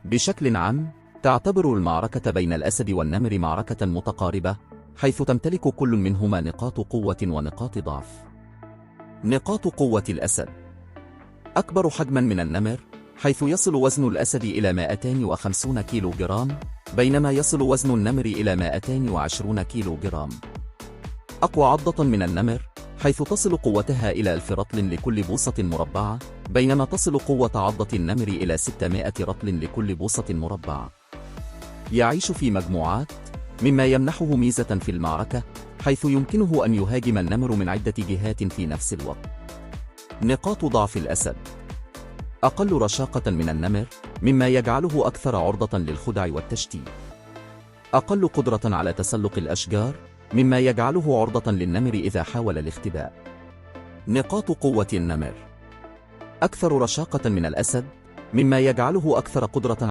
بشكل عام، تعتبر المعركة بين الأسد والنمر معركة متقاربة، حيث تمتلك كل منهما نقاط قوة ونقاط ضعف. نقاط قوة الأسد: أكبر حجماً من النمر، حيث يصل وزن الأسد إلى 250 كيلوغرام، بينما يصل وزن النمر إلى 220 كيلوغرام. أقوى عضة من النمر، حيث تصل قوتها إلى 1000 رطل لكل بوصة مربعة، بينما تصل قوة عضة النمر إلى 600 رطل لكل بوصة مربعة. يعيش في مجموعات، مما يمنحه ميزة في المعركة، حيث يمكنه أن يهاجم النمر من عدة جهات في نفس الوقت. نقاط ضعف الأسد: أقل رشاقة من النمر، مما يجعله أكثر عرضة للخدع والتشتيت. أقل قدرة على تسلق الأشجار، مما يجعله عرضة للنمر إذا حاول الاختباء. نقاط قوة النمر: أكثر رشاقة من الأسد، مما يجعله أكثر قدرة